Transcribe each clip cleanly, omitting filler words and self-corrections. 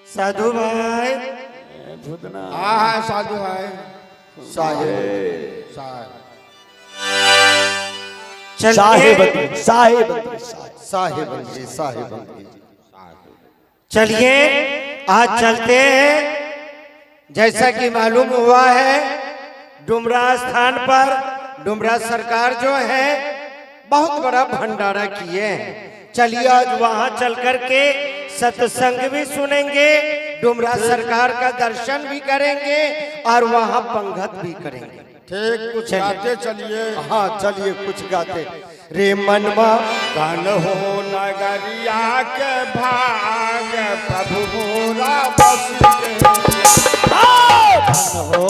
साधु भाई हाँ साधु भाई साहेब चलिए आज चलते हैं। जैसा कि मालूम हुआ है डुमरा स्थान पर डुमरा सरकार जो है बहुत बड़ा भंडारा किए हैं। चलिए आज वहां चल करके सत्संग भी सुनेंगे, डुमरा सरकार का दर्शन भी करेंगे और वहां पंगत भी करेंगे। ठीक, कुछ गाते चलिए। हाँ चलिए कुछ गाते। रे मनवा गान हो नगरिया के भाग प्रभु मोरा बस हो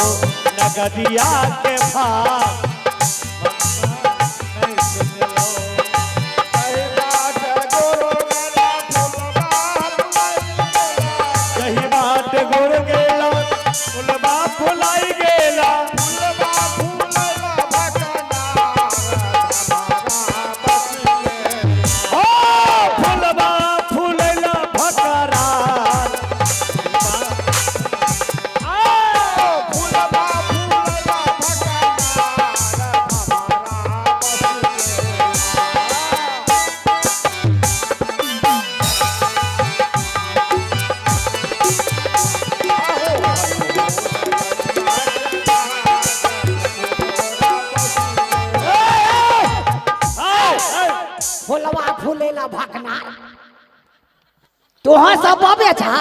नगरिया के भाग कही बात गुर गेला फुलबा फुलाई गेला फुलबा फुलैला भकरा फुलवा फूलेला भकना तोहा सब बाबे छा।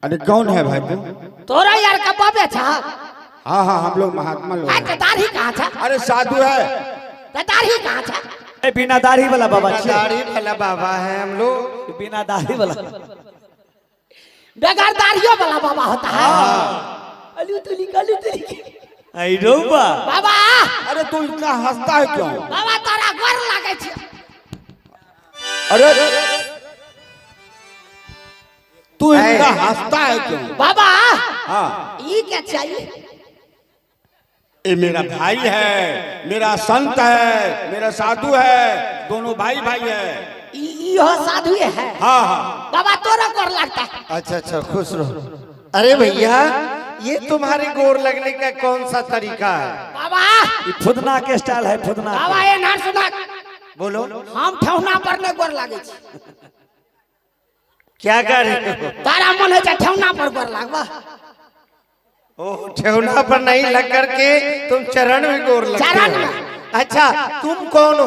अरे कौन है भाई तू? तोरा यार का बाबे छा। हाँ हाँ हम लोग महात्मा लोग हैं। दाढ़ी कहाँ छा? अरे साधु है। दाढ़ी कहाँ छा? बिना दाढ़ी वाला बाबा दाढ़ी वाला बाबा है हम लोग। बिना दाढ़ी वाला बेकार दाढ़ियों वाला बाबा होता है। अलू तुली आई रोबा बाबा। अरे तू इतना हंसता है क्यों? बाबा तोरा गोर लागे छे। अरे तू इतना हंसता है क्यों? बाबा हाँ ये क्या चाहिए? ये मेरा भाई है, मेरा संत है, मेरा साधु है, दोनों भाई भाई है। यो साधु है। हाँ हाँ बाबा तोरा गोर लगता है। अच्छा अच्छा खुश रहो। अरे भैया ये तुम्हारे गोर लगने का कौन सा तरीका है? बाबा ये फुदना के स्टाइल है फुदना बाबा ये ना सुना। बोलो हम ठेवना पर ने गोर लागे छी। क्या कर रहे हो? तारा मन है ठेवना पर गोर लागबा। ओह ठेवना पर नहीं लग करके तुम चरण में गोर लगते चरण हो। में। अच्छा तुम कौन हो?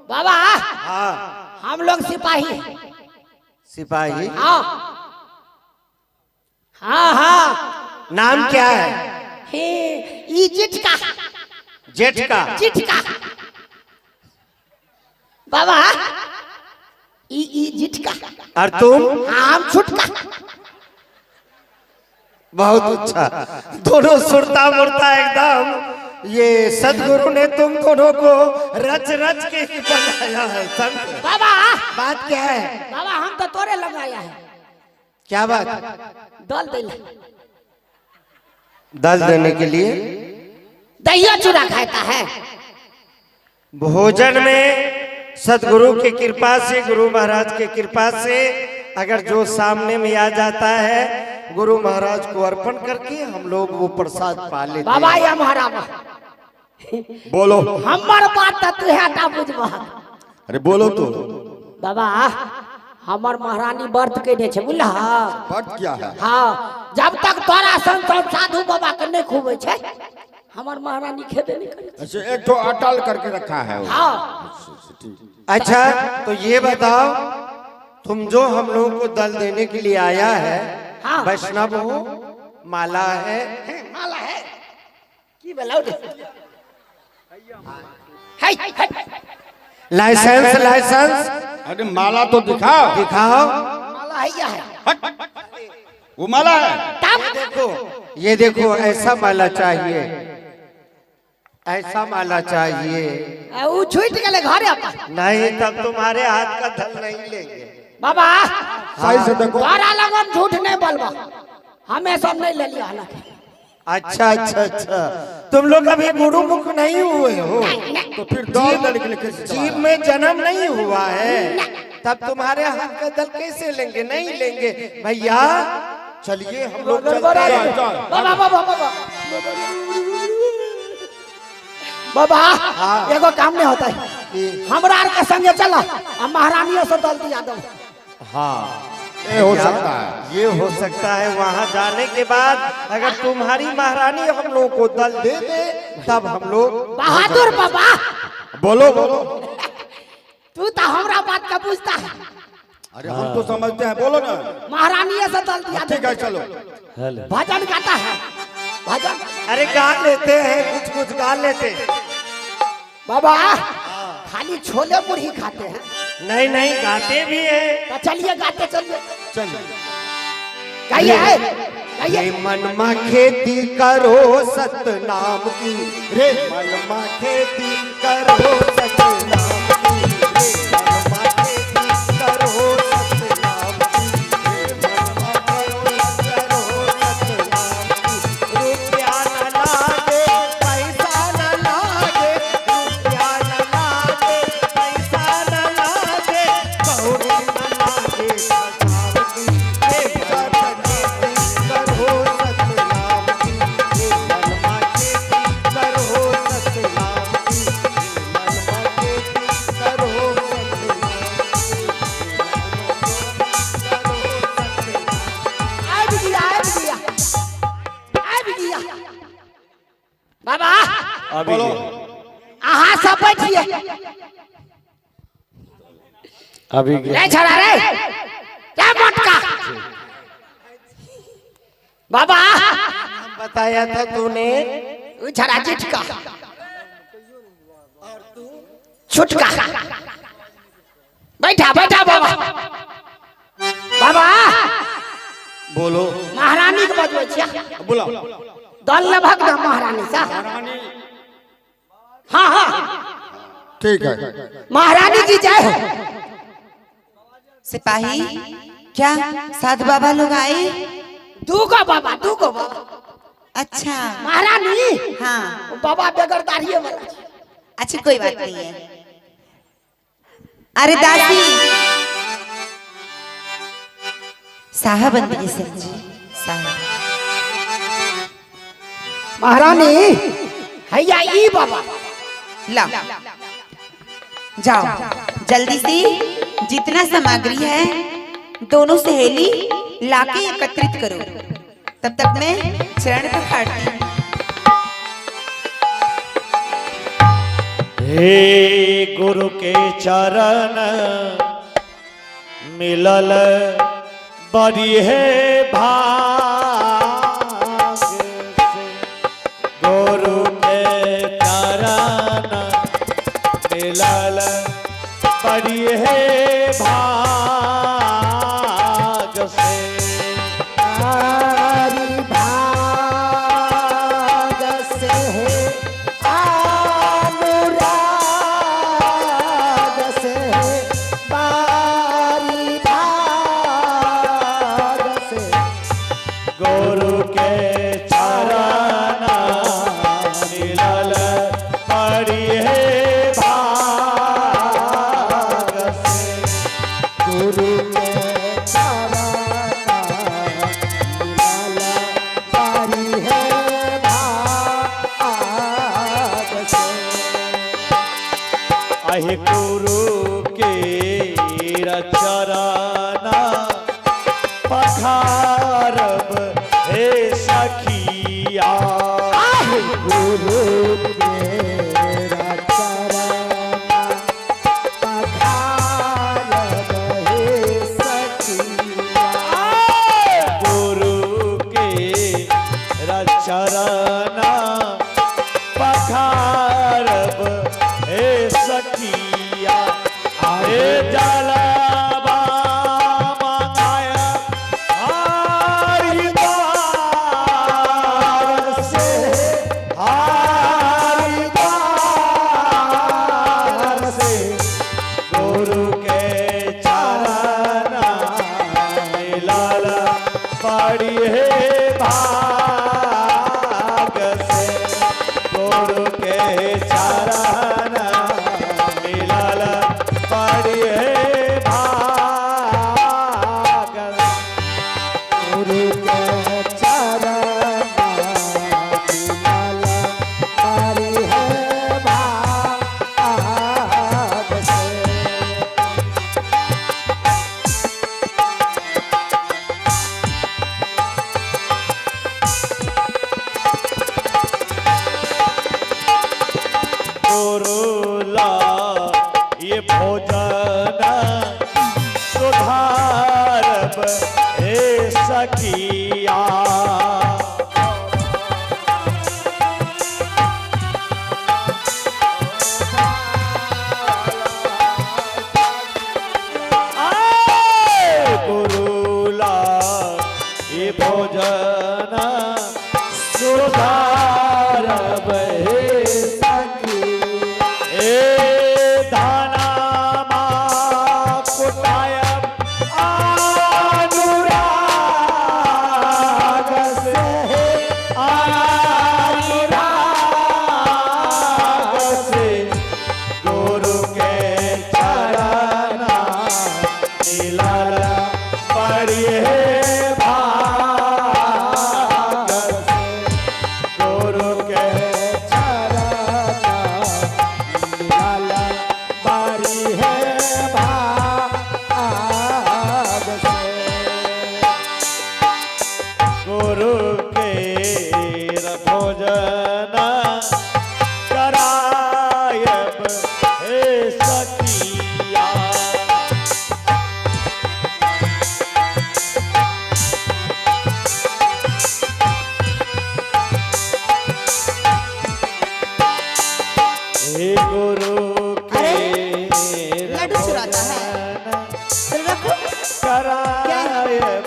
बाबा हाँ हम लोग सिपाही हैं। सिपाही। हाँ हाँ हाँ। नाम क्या है? हे ई जिटका जेठ का। बाबा ई जिटका। और तुम? हम छुटका। बहुत अच्छा। दोनों सुरता मुरता एकदम। ये सदगुरु ने तुम दोनों को रच रच के ही बनाया है संत। बाबा बात क्या है? बाबा हम तो तोरे लगाया है। क्या बात? दल दे दल देने के लिए दहिया चूड़ा खाता है। भोजन में सदगुरु की कृपा से, गुरु महाराज की कृपा से अगर जो सामने में आ जाता है गुरु महाराज को अर्पण करके हम लोग वो प्रसाद पा लेते बाबा हैं। या महाराज बोलो। हमार बात तू है ता बुझबा। अरे बोलो तो। बाबा हमार महारानी व्रत के छे बुझला। व्रत क्या है? हाँ जब तक तोरा संत साधु बाबा के नहीं खूबे छे हमार महारानी खेबे नहीं करे। अच्छा एक तो अटल करके रखा है वो। हाँ अच्छा तो ये बताओ तुम जो हम लोगों को दल देने के लिए आया है हाँ। वैष्णव हो, माला है? माला है की बोलाओ दे है लाइसेंस अरे माला तो दिखाओ। दिखाओ। माला है या है। हट। वो माला है। तब ये देखो ऐसा माला चाहिए, ऐसा माला चाहिए। वो छूट गए घरे अपन। नहीं तब तुम्हारे हाथ का धन नहीं लेंगे। बाबा सही से देखो। तोरा लगन झूठ नहीं बोलबा। हमें सब नहीं ले लिया हालांकि। अच्छा अच्छा अच्छा तुम लोग अभी गुरुमुख नहीं हुए हो तो फिर दौड़ दल के लिए कैसे जीव में जन्म नहीं हुआ है तब तुम्हारे हाथ का दल कैसे लेंगे? नहीं लेंगे भैया। चलिए हम लोग चलते चल, हैं। चल। बाबा बाबा बाबा बाबा हाँ। एगो काम नहीं होता है, कि- हमरा आर के संगे चला हम महारानियों से दल दिया दो। हाँ ये हो सकता है। ये हो सकता है। वहां जाने के बाद अगर तुम्हारी महारानी हम लोग को दल दे दे तब हम लोग। बहादुर बाबा बोलो बोलो। तू तो हमरा बात का पूछता है। अरे हम तो समझते हैं, बोलो ना। महारानियों से दल दिया ठीक है, दो। चलो। हेलो भजन गाता है भजन। अरे गा लेते हैं, कुछ कुछ गा लेते हैं। बाबा खाली छोले पूरी खाते हैं। नहीं नहीं गाते भी हैं। तो चलिए गाते चलिए। चलो। गाइए ये गाइए। मनमा खेती करो सतनाम की, रे मनमा खेती करो सतनाम की, रे मनमा खेती करो सतनाम की, रे मनमा करो सतनाम की। रुपया न लागे पैसा न लागे, रुपया न लागे पैसा न लागे, कौड़ी न लागे सतनाम की, रे सतनाम करो सतनाम की, रे मनमा खेती करो सतनाम की, रे मनमा खेती करो आ भी गया आ भी गया आ भी गया। बाबा अभी बोलो। आहा सब बैठिए। अभी ले छड़ा रे क्या मटका। बाबा बताया था तूने। वो छड़ा चिटका छुटका। बैठा बैठा बाबा। बाबा बोलो। महारानी के बजबै छिया। बोला। दल ले भग ना महारानी सा। महारानी। हाँ हाँ ठीक है। महारानी की जय हो। सिपाही क्या साधु बाबा लोग आए? दूगो बाबा दूगो बाबा। अच्छा। महारानी हाँ। वो बाबा बेगर दाढ़ी वाला। अच्छा कोई बात नहीं है। अरे दासी साहब बंदी समझी साहब। महारानी हैया ई बाबा। ला जाओ जल्दी से जितना सामग्री है दोनों सहेली लाके एकत्रित करो। तब तक मैं चरण पखाड़ती हूँ। हे गुरु के चरण मिलल बड़ी है भाग से, गुरु के चरण मिलल बड़ी है भाग से। हरि भाग से अनुराग से बारी भाग से। गुरु के चरण मिलल बड़ी है भाग से। गुरु के चरण मिलल बारी है भाग से। अहि गुरु के चरण पखारब हे सखिया। गुरु तेरा चरण पखारब हे सखिया। गुरु के चरण पखारब हे सखिया। हे जलवा मंगाया हरिद्वार से, हरिद्वार से। गुरु के चरण मिलल बड़ी है भाग से। गुरु के चरण मिलल बड़ी है भाग सखिया। गुरुला ये भोजन सुधार बहे सखी। ए दाना माँ कुटायब अनुराग से, अनुराग से गुरु के चरण नीलाल पड़िए भाग से, गुरु के चरण नीलाल पड़िए भाग से। गुरु के भोजन करायब हे सखिया। हे गुरु के लड्डू चुराता है। चल रखो। करायब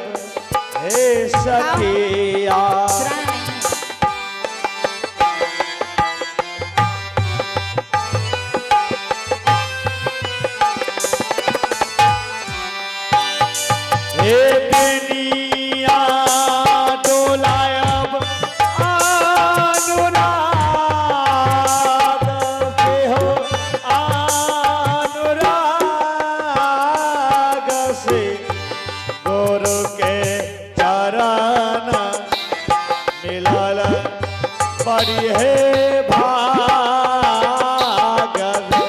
हे सखिया। चुराना नहीं है। हे बेनिया डोलायब अनुराग के हो, अनुराग से गुरु के चरण मिलल पड़ी है भाग से।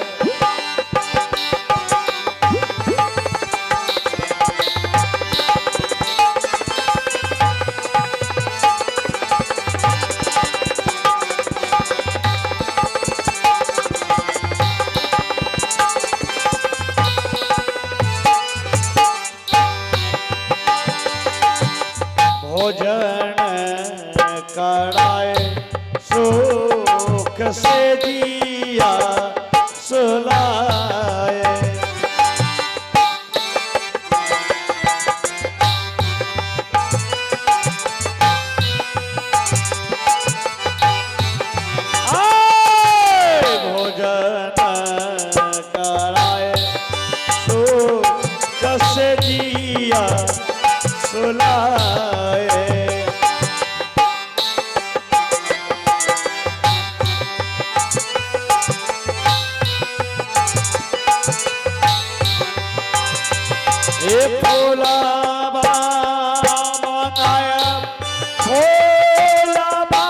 भोजन कराए सुख से दिया सुलाए। आए भोजन कराए सुख से दिया सुलाए। ये फूलाबा मंगाया फूलाबा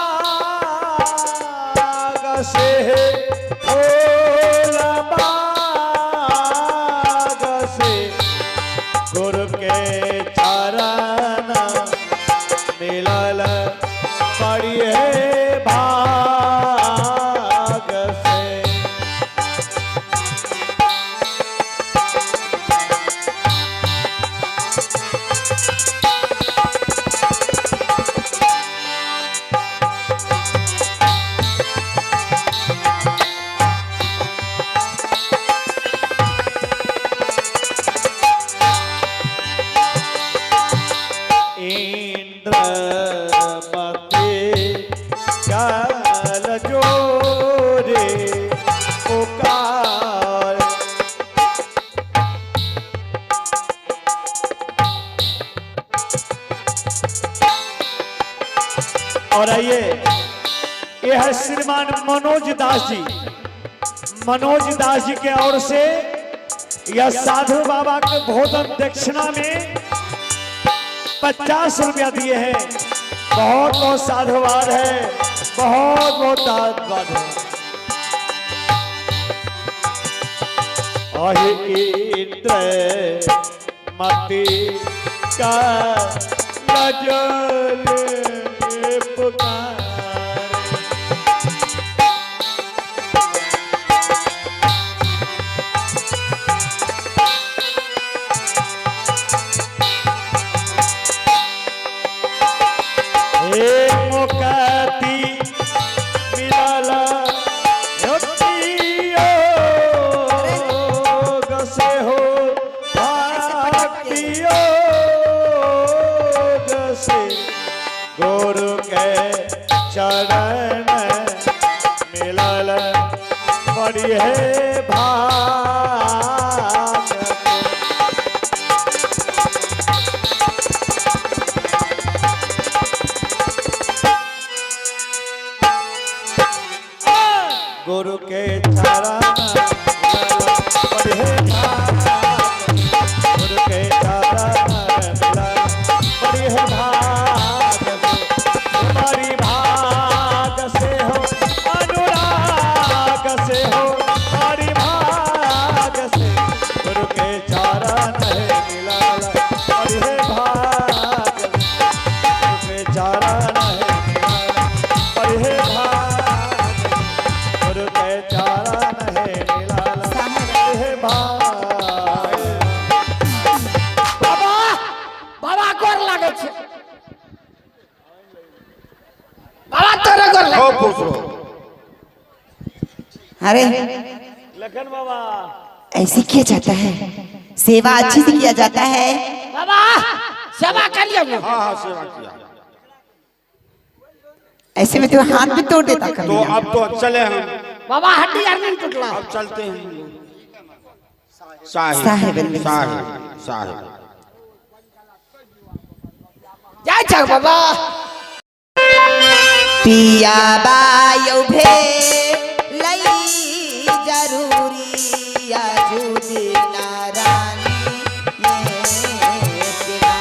से, फूलाबा से गुरु के चरण मिलल पड़ी है भाग से। इंद्रमती काल जोरे पुकार। और आइए ये है श्रीमान मनोज दास जी। मनोज दास जी के ओर से यह साधु बाबा के भोजन दक्षिणा में 50 रुपया दिए हैं। बहुत बहुत साधुवाद है, बहुत बहुत धन्यवाद है। अहि इंद्र मती का नजर पुकार। के चरण मिलल बड़ी है भाग। गुरु के चरण बड़ी है भाग, गुरु के चरण बड़ी है भाग, हमारी भाग से हो अनुराग से हो, हमारी भाग से गुरु के चरण मिलल बड़ी है भाग, गुरु के चरण मिलल बड़ी है भाग, गुरु के चरण मिलल बड़ी है भाग। बाबा बाबा गोर लागे छे, बाबा तोरे गोर लागे। खूब खुश रहो। अरे लखन बाबा ऐसे किया जाता है, सेवा अच्छे से किया जाता है। बाबा सेवा कर लियो ना। हाँ हाँ सेवा किया। ऐसे में तो हाथ भी तोड़ देता तो कभी। अब तो चले हम, बाबा हड्डी यार नहीं टूटला। अब चलते हैं। साहिब साहिब साहिब साहिब जाय छ बाबा। पिया बायो भे लई जरूरी आजू नारानी ये सिवा।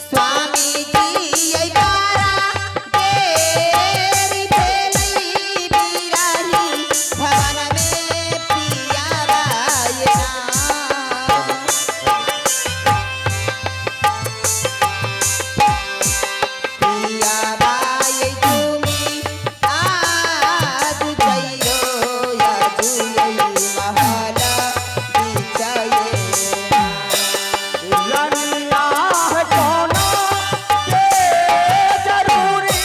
स्वामी जी ये बारा तेरी भेलई बिराही भवन में पिया बायना। पिया बाय तुमी आज जइयो या जुई महला बिचाये। रनिया है कौनो के जरूरी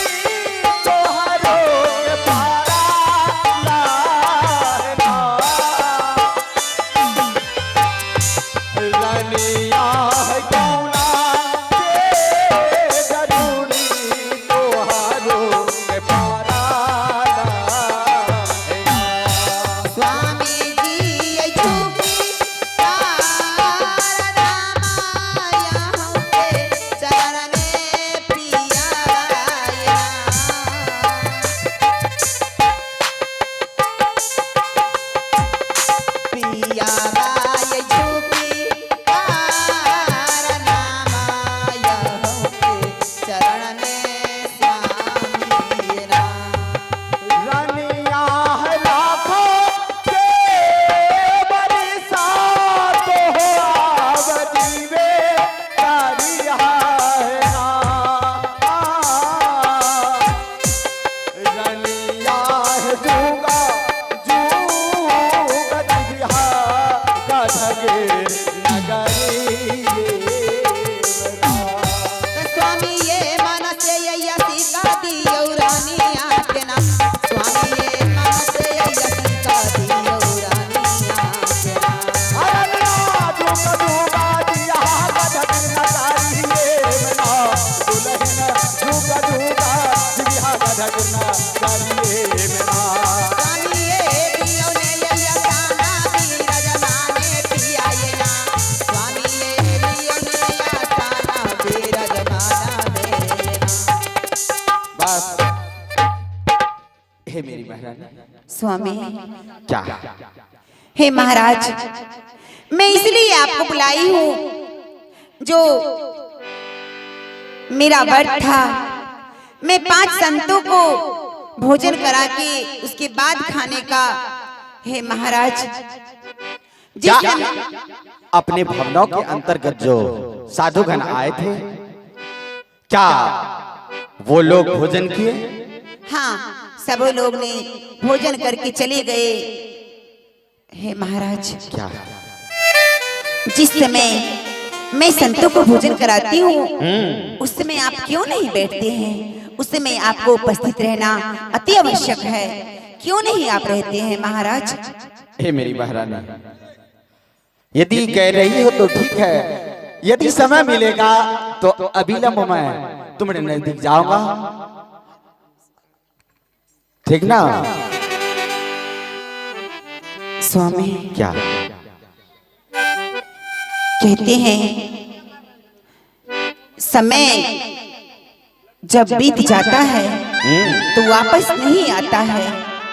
तोहरो के पारा लाना। रनिया है कौना के जरूरी तोहरो के पारा लाना। स्वामी जी ये झूठी तारा रामाया होके चरण में पिया बायना। पिया बाय झूठी तारा रामाया होके चरण में स्वामी राम। रनिया है लाखों के बरसा तो हो आव जीवे करिया है ना। रनिया है जूगा जूगा दिया गधगे नगरी स्वामी ये मनस यया सीता दियो रानिया के नाम। स्वामी ये मनस यया सीता दियो रानिया के नाम। अरनिया जूगा जूगा दिया गधगे नगरी मना। दुल्हन जूगा जूगा दिया गधगे नगरी मना। स्वामी ये दियो ने यया ताना बीरज माने पिया ये नाम। स्वामी ये दियो ने यया ताना बीरज माना मेरे नाम। बस। हे मेरी महारानी स्वामी क्या हे महाराज, मैं इसलिए आपको बुलाई हूँ, जो मेरा व्रत था, मैं 5 संतों को भोजन करा के उसके बाद खाने का। हे महाराज, जिस क्या अपने भवनों के अंतर्गत जो साधुगण आए थे, क्या वो लोग भोजन किए? हाँ, सब लोग ने भोजन करके चले गए। हे महाराज, क्या? जिस समय मैं संतों को भोजन कराती हूँ उस समय आप क्यों नहीं बैठते हैं? उस समय आपको उपस्थित रहना अति आवश्यक है, क्यों नहीं आप रहते हैं महाराज? हे मेरी महारानी, यदि कह रही हो तो ठीक है, यदि समय मिलेगा तो अविलंब मैं तुम्हारे नजदीक जाऊंगा, ठीक ना? स्वामी, क्या? कहते हैं समय जब बीत जाता है तो वापस नहीं आता है।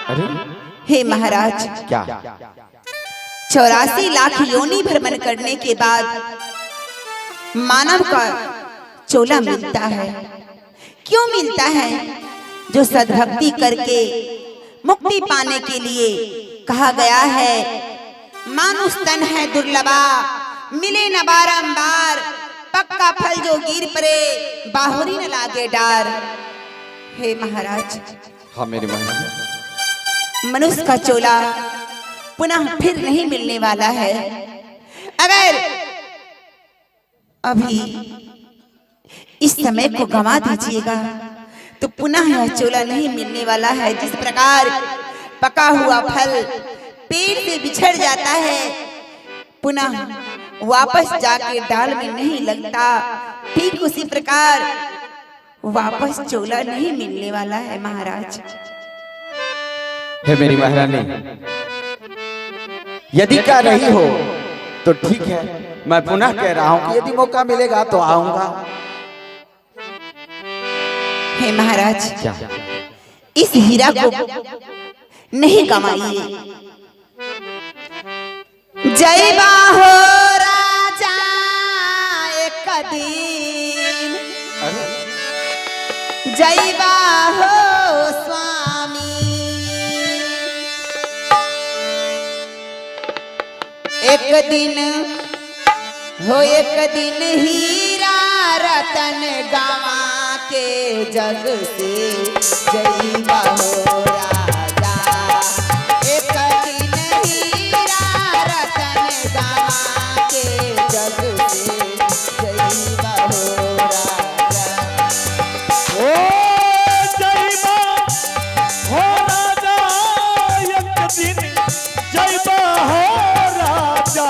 अरे हे महाराज, क्या? 84 लाख योनि भ्रमण करने के बाद मानव का चोला मिलता है। क्यों मिलता है? जो सद्भक्ति करके मुक्ति पाने के लिए कहा गया है, मानुष तन है दुर्लभा, मिले न बारंबार, पक्का फल जो गिर पड़े, बाहुरी न लागे डार। हे महाराज, हाँ मेरी महारानी, मनुष्य का चोला पुनः फिर नहीं मिलने वाला है। अगर अभी इस समय को गंवा दीजिएगा तो पुनः यह चोला नहीं मिलने वाला है। जिस प्रकार पका हुआ फल पेड़ से बिछड़ जाता है, पुनः वापस जाके डाल में नहीं लगता, ठीक उसी प्रकार वापस चोला नहीं मिलने वाला है महाराज। हे मेरी महारानी, यदि कह रही हो तो ठीक है, मैं पुनः कह रहा हूं कि यदि मौका मिलेगा तो आऊंगा। हे महाराज, क्या? इस हीरा को नहीं कमाइए। जय बाहो राजा एक दिन, जय बाहो स्वामी, एक दिन हो एक दिन हीरा रतन गवा के जग से, जय बाहो राजा एक दिन हीरा रतन गवा के जग से, जय बाहो राजा। ओ जय हो राजा एक दिन, जय हो राजा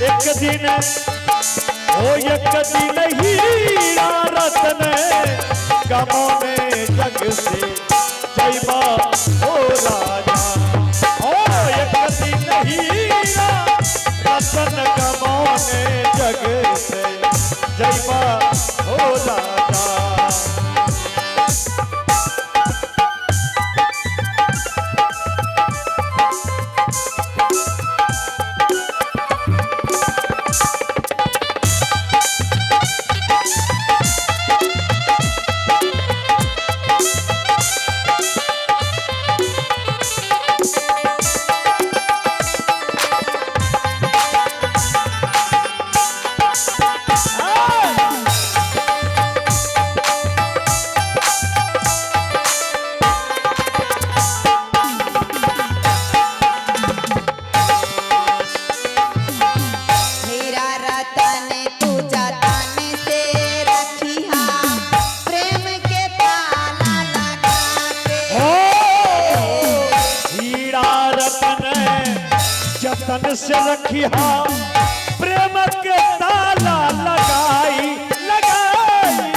एक दिन, ओ एक दिन हीरा रतन गमोने जग से, जय हो राजा। ओ एक दिन हीरा रतन गमोने जग से, जय हो राजा। जतन से रखिया प्रेम के ताला लगाई, लगाई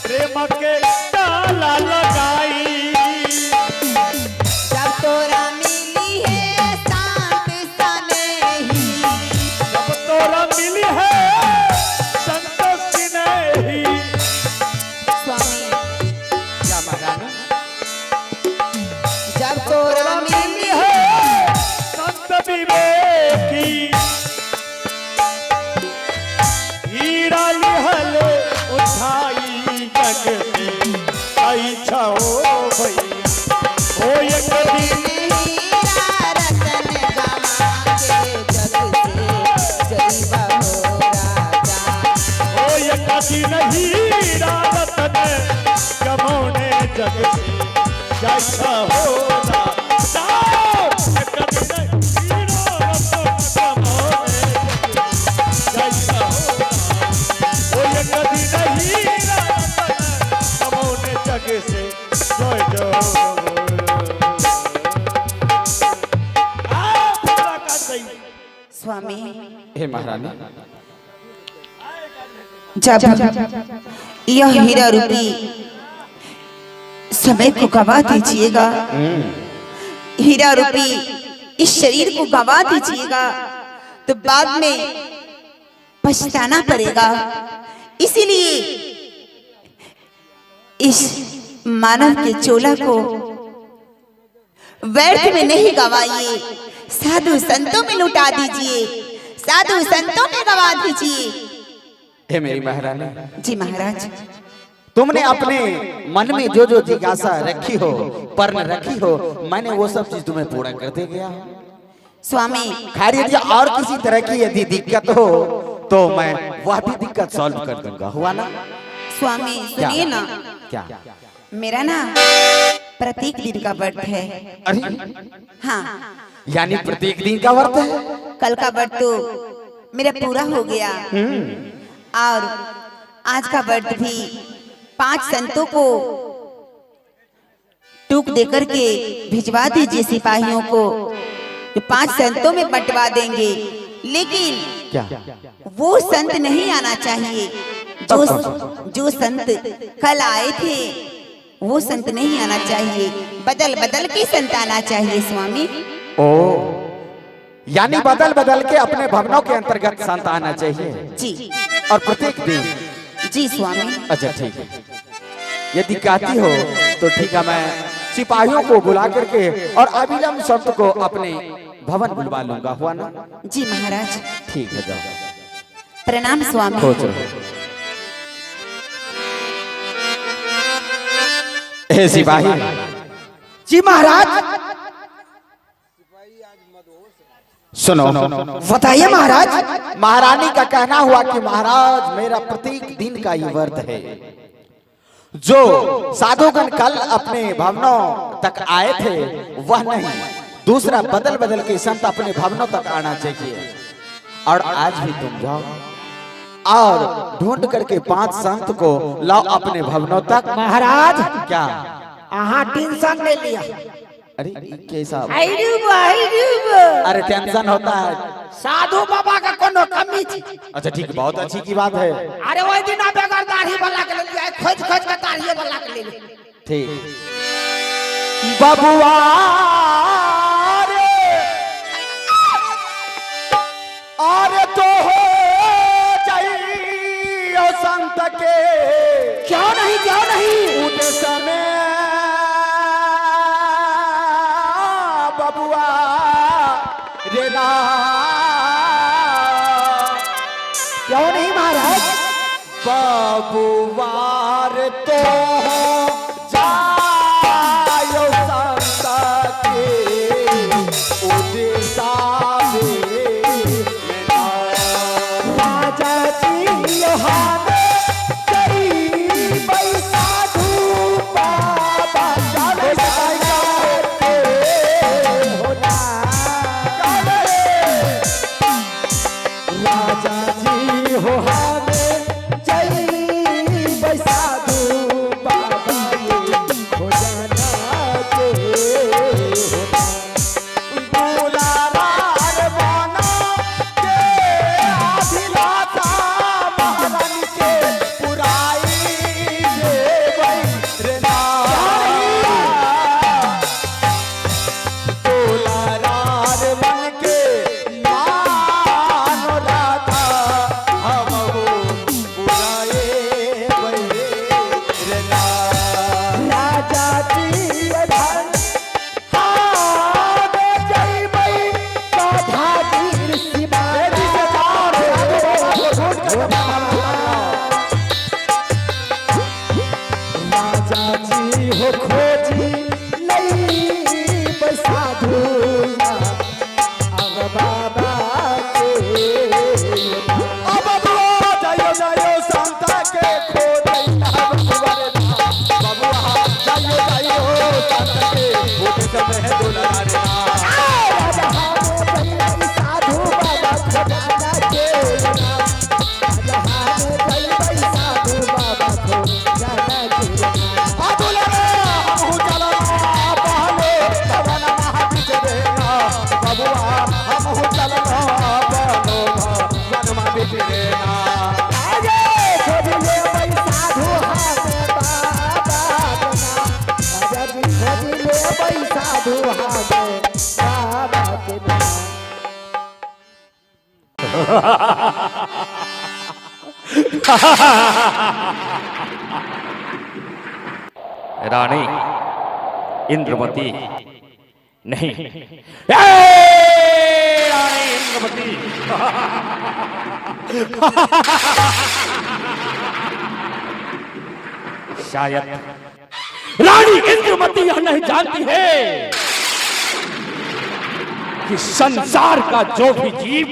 प्रेम के ताला लगाई। जब तोरा मिली है शांत सनेही, जब तोरा मिली है संत स्नेही। स्वामी, क्या महारानी? जब तोरा मिली है संत विवेकी, हीरा लिहल उठाई जग में, आई छाओ भैया ओ एक दिन। हीरा रतन गवा के जग से, जय बाहो राजा। ओ एक दिन हीरा रतन गमौने जग से, जय हो राजा। एक दिन स्वामी हे महारानी, जब यह हीरा रूपी समय को गवा दीजिएगा, हीरा रूपी इस शरीर को गवा दीजिएगा तो बाद में पछताना पड़ेगा। इसीलिए इस मानव के चोला को व्यर्थ में नहीं गवाइए, साधु संतों में लुटा दीजिए, साधु संतों में गवा दीजिए। हे मेरी महारानी, जी महाराज, तुमने अपने मन में जो जो जिज्ञासा रखी हो, पर्ण रखी हो, मैंने वो सब चीज तुम्हें पूरा करते गया। स्वामी खैर यदि और किसी तरह की यदि दिक्कत हो तो मैं वह भी दिक्कत सॉल्व कर दूंगा, हुआ ना? स्वामी सुनिए ना, क्या? मेरा ना प्रत्येक दिन का व्रत है। अरे हाँ, यानी प्रत्येक दिन का व्रत है? कल का व्रत तो मेरा पूरा हो गया और आज का व्रत भी 5 संतों को टूक देकर के भिजवा दीजिए सिपाहियों को, 5 संतों में बंटवा देंगे। लेकिन क्या? वो संत नहीं आना चाहिए जो संत कल आए थे, वो संत नहीं आना चाहिए, बदल बदल के संत आना चाहिए स्वामी। ओ, यानी बदल बदल के अपने भवनों के अंतर्गत संत आना चाहिए जी, और प्रत्येक दिन? जी स्वामी। अच्छा ठीक है, यदि कहती हो तो ठीक है, मैं सिपाहियों को बुला करके और अविलंब संत को अपने भवन बुलवा लूंगा, हुआ ना? जी महाराज। ठीक है, जाओ। प्रणाम स्वामी। हो चलो। हे सिपाही। जी महाराज। सुनो, बताइए महाराज। महारानी का कहना हुआ कि महाराज मेरा प्रत्येक दिन का ये व्रत है, जो साधुगण कल अपने भवनों तक आए थे वह नहीं, दूसरा बदल बदल के संत अपने भवनों तक आना चाहिए। और आज भी तुम जाओ और ढूंढ करके 5 संत को लाओ अपने भवनों तक। महाराज क्या? आहा टेंशन ले लिया। अरे कैसा? अरे अरे टेंशन होता है, साधु बाबा का कोनो कमी थी। अच्छा ठीक, बहुत अच्छी की बात है। अरे वही दिन बेगर दाढ़ी वाला के ले लिया, खोज खोज के दाढ़ी वाला के ले लिया। ठीक। बबुआ अरे तो हो जाइयो संत के, क्यों नहीं उठ समय बबुआ रे ना, क्यों नहीं महाराज? बबुआ रे तो हो जाइयो संत के, उठ समय राजा जी हो हमें जय बैसाधु जी खोजी ले पैसा दुहागे बाबा के नाम। रानी इंद्रवती नहीं, रानी इंद्रवती शायद रानी इंद्रवती यह नहीं जानती है कि संसार का जो भी जीव,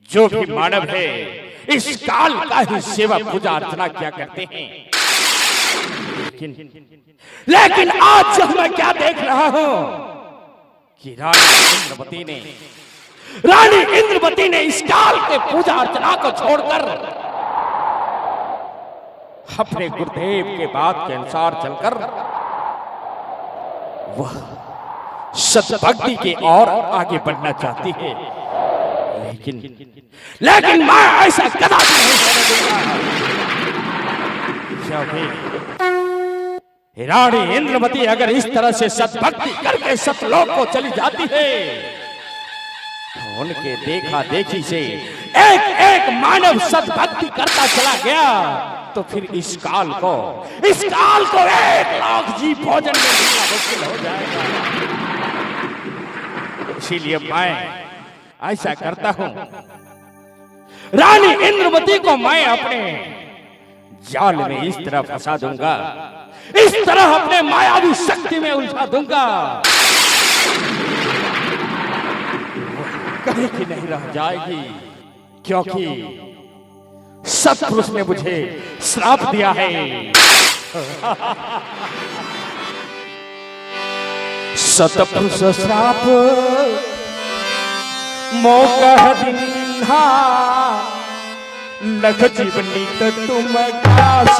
जो भी मानव है, इस काल का ही सेवा पूजा अर्चना किया करते हैं। लेकिन आज जब मैं क्या देख रहा हूं कि रानी इंद्रवती ने इस काल के पूजा अर्चना को छोड़कर अपने गुरुदेव के बात के अनुसार चलकर वह सतभक्ति की ओर आगे बढ़ना चाहती है। लेकिन मैं ऐसा कदापि नहीं होने दूंगा, क्योंकि रानी इंद्रवती अगर इस तरह से सतभक्ति करके सतलोक को चली जाती है तो उनके देखा देखी से एक एक मानव सतभक्ति करता चला गया तो फिर इस काल को 1 लाख जीव भोजन में मिलना मुश्किल हो जाएगा। इसीलिए मैं ऐसा करता हूं, रानी इंद्रवती को मैं अपने जाल में इस तरह फंसा दूंगा, इस तरह अपने मायावी शक्ति में उलझा दूंगा, कहीं की नहीं रह जाएगी। क्योंकि सतपुरुष ने मुझे श्राप दिया है। सतपुरुष श्राप मोकह दीन्हा, लख जीवनी तो तुम काश।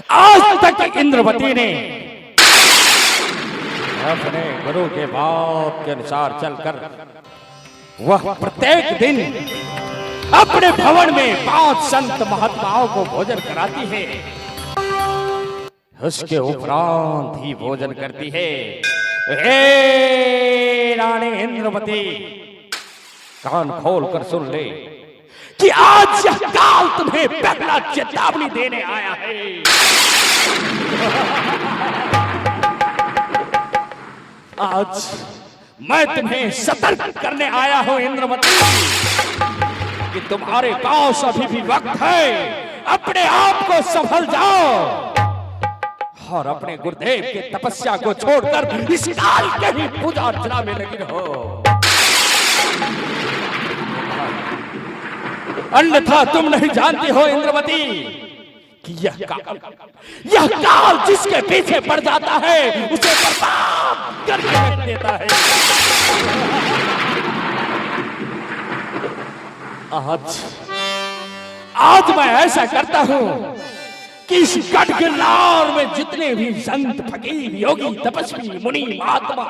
आज तक इंद्रवती ने अपने गुरु के बात के अनुसार चलकर वह प्रत्येक दिन अपने भवन में 5 संत महात्माओं को भोजन कराती है, उसके उपरांत ही भोजन करती है। हे रानी इंद्रवती, कान खोल कर सुन ले कि आज यह काल तुम्हें पहला चेतावनी देने आया है। आज मैं तुम्हें सतर्क करने आया हूं इंद्रवती कि तुम्हारे पास अभी भी वक्त है, अपने आप को संभल जाओ और अपने गुरुदेव के तपस्या को छोड़कर इस काल के ही पूजा अर्चना में लगी रहो, अन्यथा तुम नहीं जानती हो इंद्रवती कि यह काल जिसके पीछे पड़ जाता है उसे बर्बाद करके रख देता है। आज मैं ऐसा करता हूं कि इस गढ़गिरनार में जितने भी संत फकीर योगी तपस्वी मुनि महात्मा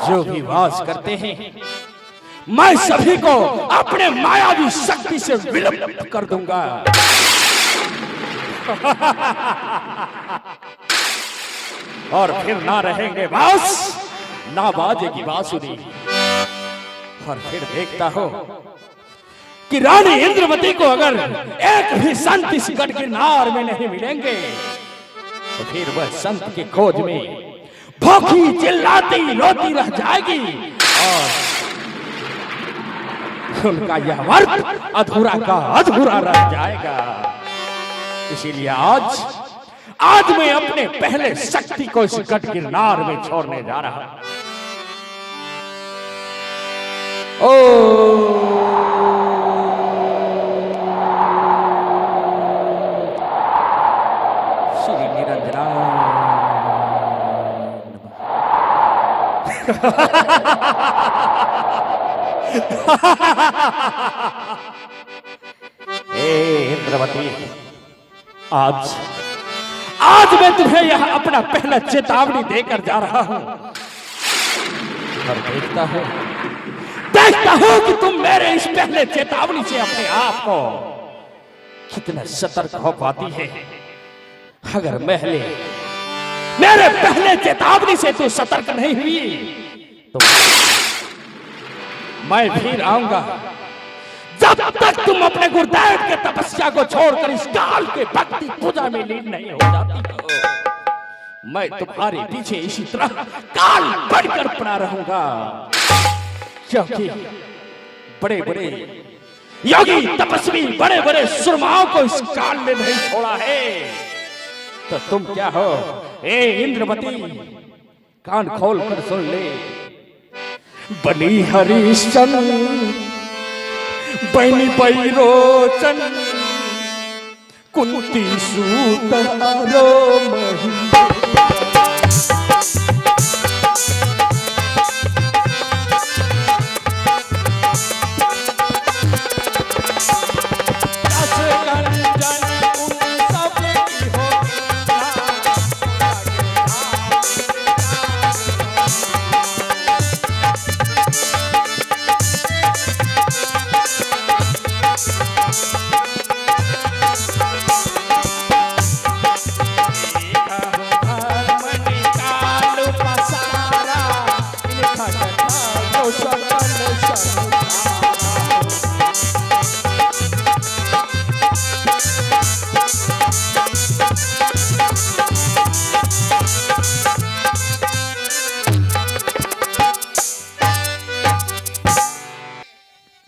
जो भी वास करते हैं, मैं सभी को अपने मायावी शक्ति से विलुप्त कर दूंगा। और फिर ना रहेंगे बांस, ना बाजेगी बांसुरी। और फिर देखता हो कि रानी इंद्रवती को अगर एक भी संत इस गढ़गिरनार में नहीं मिलेंगे तो फिर वह संत की खोज में भूखी चिल्लाती रोती रह जाएगी और उनका यह वर्त अधूरा का अधूरा रह जाएगा। इसीलिए आज मैं अपने पहले शक्ति को इस गढ़ गिरनार में छोड़ने जा रहा हूं। श्री निरंजनाय इंद्रवती, आज मैं तुम्हें यह अपना पहला चेतावनी देकर जा रहा हूं और देखता हूं कि तुम मेरे इस पहले चेतावनी से अपने आप को कितना सतर्क हो पाती है। अगर मेरे पहले चेतावनी से तू सतर्क नहीं हुई तो मैं फिर आऊंगा। जब तक तुम अपने गुरुदेव के तपस्या को छोड़कर इस काल के भक्ति पूजा में लीन नहीं हो जाती हो, मैं तुम्हारे पीछे इसी तरह काल बढ़कर पड़ा रहूंगा। क्योंकि बड़े बड़े योगी तपस्वी बड़े बड़े सुरमाओं को इस काल ने नहीं छोड़ा है, तो तुम क्या हो? ए इंद्रवती, कान खोल कर सुन ले। बनी हरिश्चंद्र बनी बैरोचन कुंती सूत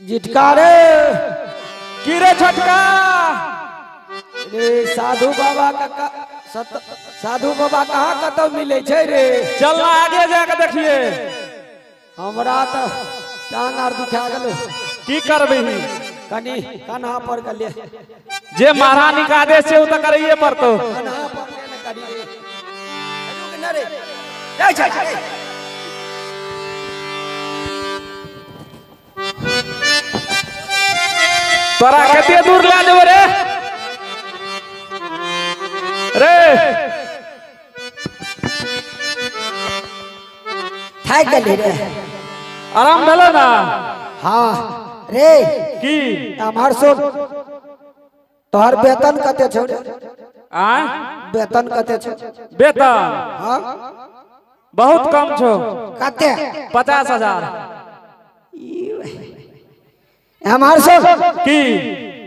जिटकारे कीरे छटका रे साधु बाबा का साधु बाबा कहाँ कतौ मिले छे रे? चल आगे जाके देखिए। हमरा तो टांग आर दुखा गेलो। की करबे? कनी कन्हा पर गलिए जे महारानी का आदेश से उत करिए पड़तो। कन्हा पर न करिए न रे जा जा तोरा कते दूर ला देबो रे? थाक गेली रे। आराम भेलो ना? हाँ रे की हमार सुन, तोहर वेतन कते छौ रे? आ वेतन कते छौ? वेतन हाँ बहुत कम छो। कते? 50,000। हमार सुन की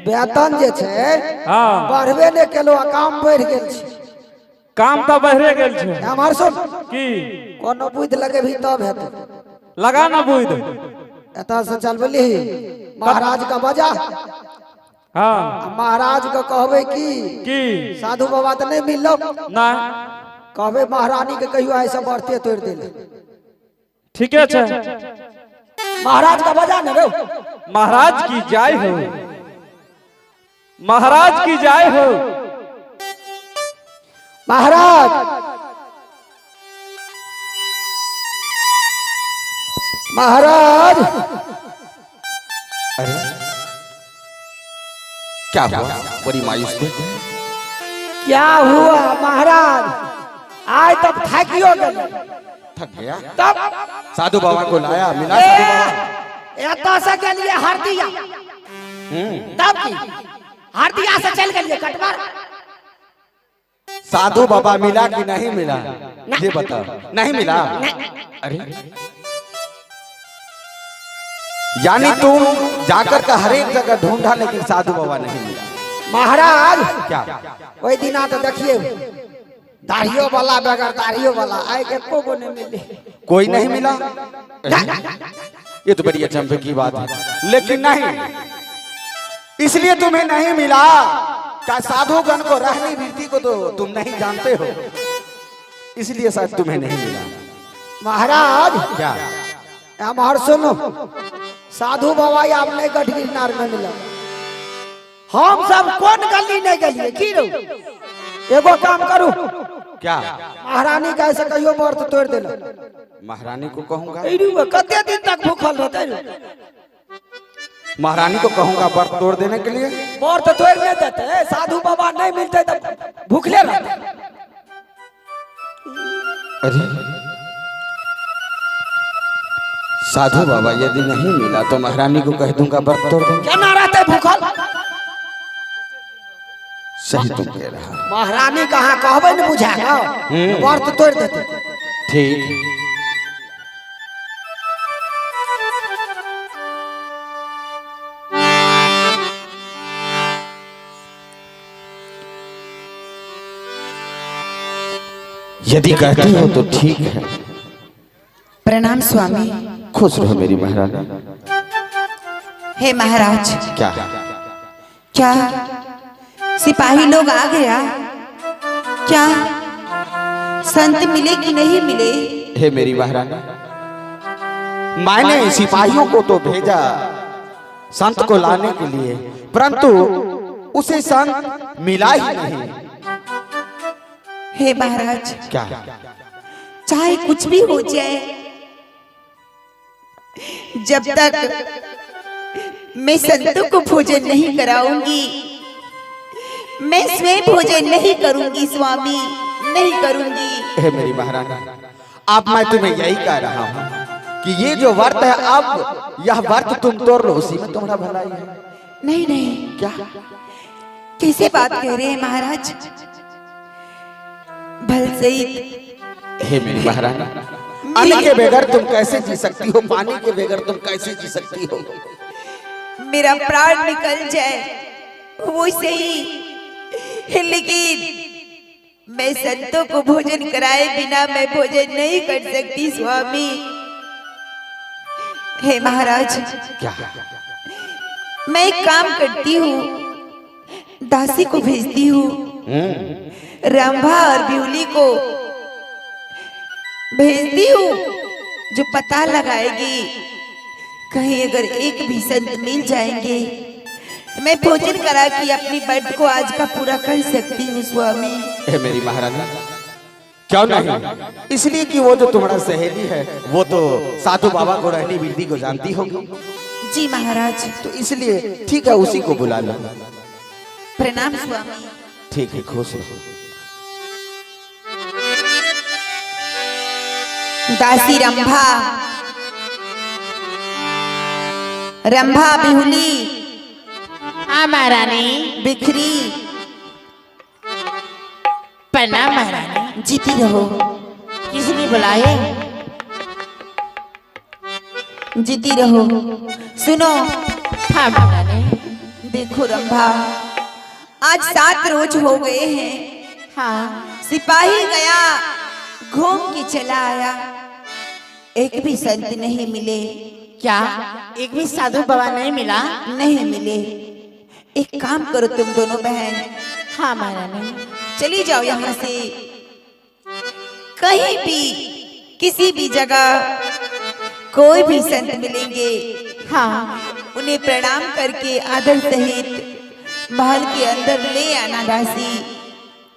वेतन जे छे हाँ बढ़बे ने केलो, काम बढ़ गेल छे। काम तो बहरे गेल छे। हमार सुन की कोनो बुध लगे भी तब हेतै। लगा ना बुध। एता से चलबली महाराज का बजा। हाँ महाराज को कहबे की साधु बाबा तो नहीं मिललो ना, कहबे महारानी के कहियो ऐसा बढ़ते तोड़ देले। ठीके छे। महाराज का बजा न रो। महाराज की जय हो, महाराज की जय हो। महाराज महाराज अरे क्या हुआ? बड़ी मायूस थे। क्या हुआ महाराज? आज तब थकियो गए। थक गया? तब साधु बाबा को लाया, मिला साधु बाबा। एता से के लिए हरदिया तब की हरदिया से चल गए कटवार। साधु बाबा मिला कि नहीं मिला ये बताओ। नहीं मिला? अरे यानी तुम जाकर का हर एक जगह ढूंढा लेकिन साधु बाबा नहीं मिला। महाराज क्या? वही दिन तो देखिए दाढ़ियों वाला बगैर दाढ़ियों वाला आए के को नहीं मिले। कोई नहीं मिला? ये तो बड़ी अचंभे की बात है। लेकिन नहीं, इसलिए तुम्हें नहीं मिला क्या साधुगण को रहनी वृत्ति को तो तुम नहीं जानते हो, इसलिए शायद तुम्हें नहीं मिला। महाराज क्या? हमार सुनो, साधु बाबा आपने गढ़ गिरनार में मिला, हम सब कौन गली नहीं गलिए की रो। एगो काम करू, क्या? महारानी का ऐसे कहियो व्रत तोड़ देना। महारानी को कहूंगा, कते दिन तक भूखल रहते? महारानी को कहूंगा व्रत तोड़ देने के लिए। व्रत तोड़ नहीं देते, साधु बाबा नहीं मिलते तो भूखले रहते। अरे साधु बाबा यदि नहीं मिला तो महारानी को कह दूंगा व्रत तोड़ देंगे। क्या ना रहते भूखल? सही तुम कह रहा। महारानी कहाँ कहबे न बुझाएगा, व्रत तोड़ देते। ठीक। यदि कहते हो तो ठीक है। प्रणाम स्वामी। खुश रहो मेरी महारानी। हे महाराज, क्या सिपाही लोग आ गया क्या? संत मिले कि नहीं मिले? हे मेरी महारानी, मैंने सिपाहियों को तो भेजा संत को लाने के लिए, परंतु उसे संत मिला ही नहीं। हे महाराज, क्या? चाहे कुछ भी हो जाए, जब तक मैं संतों को भोजन नहीं कराऊंगी, मैं स्वयं भोजन नहीं करूंगी स्वामी, नहीं करूंगी। हे मेरी महारानी, अब मैं तुम्हें यही कह रहा हूँ कि ये जो व्रत है, अब यह व्रत तुम तोड़ लो, उसी में तुम्हारा भलाई है। नहीं नहीं, क्या? कैसे बात कह रहे हैं महाराज? भल सही। हे मेरी महारानी, अन्न के बगैर तुम कैसे जी सकती हो? पानी के बगैर तुम कैसे जी सकती हो? मेरा प्राण निकल जाए वो सही, लेकिन मैं संतों को भोजन कराए बिना मैं भोजन नहीं कर सकती स्वामी। हे महाराज, क्या? मैं एक काम करती हूँ, दासी को भेजती हूँ, रंभा और बिहुली को भेजती हूँ, जो पता लगाएगी। कहीं अगर एक भी संत मिल जाएंगे, मैं भोजन करा के अपनी व्रत को आज का पूरा कर सकती हूँ स्वामी। हे मेरी महारानी, क्यों नहीं? इसलिए कि वो जो तुम्हारा सहेली है, वो तो साधु बाबा को रहनी विधि को जानती होगी। जी महाराज। तो इसलिए ठीक है, उसी को बुला लो। प्रणाम स्वामी। ठीक है, खुश रहो। दासी रंभा, रंभा बिहुली, हाँ महारानी। बिखरी, प्रणाम महारानी। जीती रहो। किसने बुलाए? जीती रहो। सुनो, हाँ महारानी। देखो रंभा, आज 7 रोज हो गए हैं। हाँ। सिपाही गया, घूम के चला आया, एक भी संत नहीं मिले। क्या एक भी साधु बाबा नहीं मिला? नहीं मिले। एक काम करो तुम दोनों बहन, हाँ महारानी। चली जाओ यहाँ से, कहीं भी किसी भी जगह कोई भी संत मिलेंगे, हाँ, उन्हें प्रणाम करके आदर सहित महल के अंदर ले आना दासी।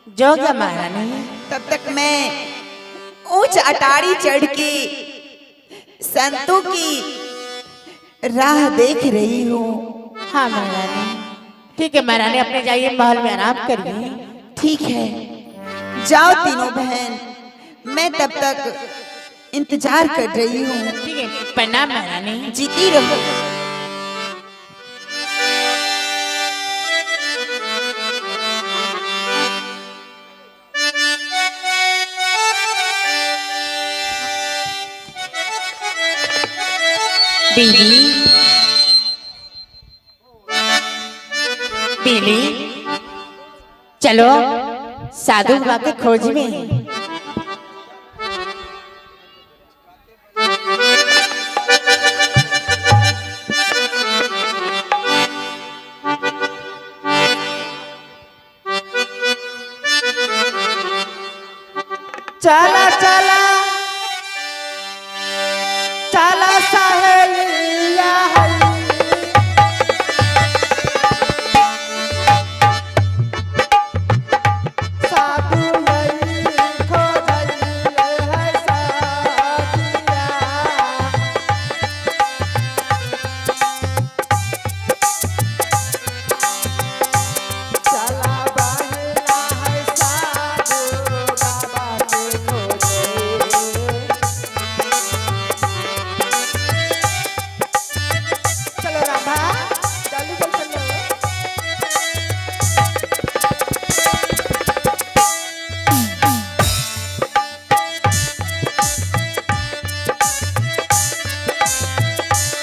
जो क्या महारानी। तब तक मैं ऊंच अटारी चढ़ के संतों की राह देख रही हूँ। हाँ महारानी। ठीक है महारानी, अपने जाइए, महल में आराम करिए। ठीक है, जाओ तीनों बहन, मैं तब तक इंतजार कर रही हूँ। ठीक है, प्रणाम महारानी। जीती रहो। बिली, बिली, चलो साधु बाबा के खोज में है। चला चला चला सहेलिया साधु नहीं खोजले है साथिया चला बहला है साधु बाबा के खोजे चलो रामा जल्दी जल्दी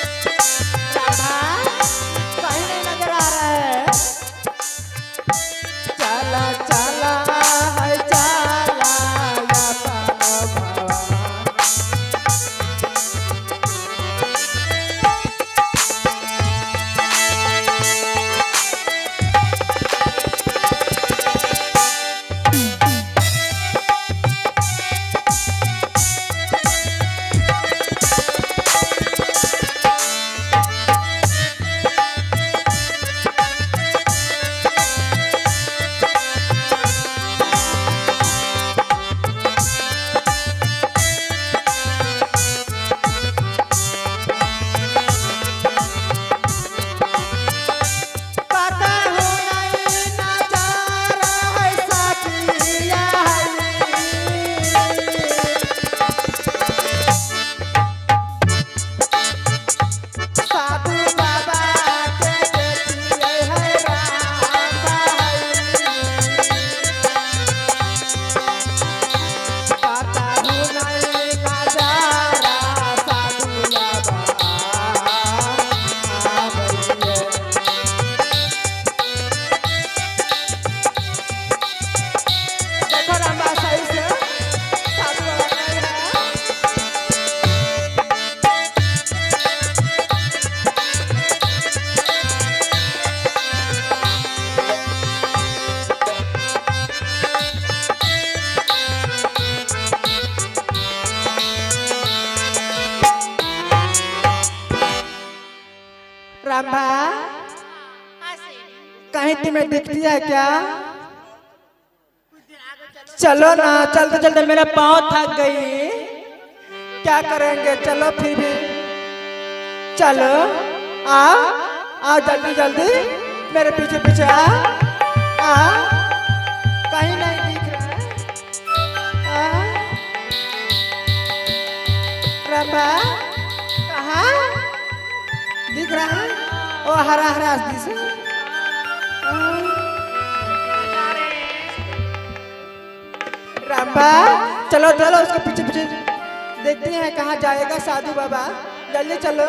चलो रामा कहीं नहीं नजर आ रहा है चला चला है चला या पानो भवा पता हो नहीं नजारा है साथिया साधु बाबा के देखिए है राम पता हो नहीं नजारा साधु बाबा देखो रामा सही से साधु बाबा नहीं है रामा कहीं तुम्हें दिखती है क्या चलो ना चलते चलते मेरा पाँव थक गई क्या करेंगे चलो फिर भी चलो आओ आओ जल्दी जल्दी मेरे पीछे पीछे आओ कहीं नहीं दिख रहा है रामा कहाँ दिख रहा है ओ हरा हरा दिस रामा चलो चलो उसके पीछे पीछे देखते हैं कहाँ जाएगा साधु बाबा जल्दी चलो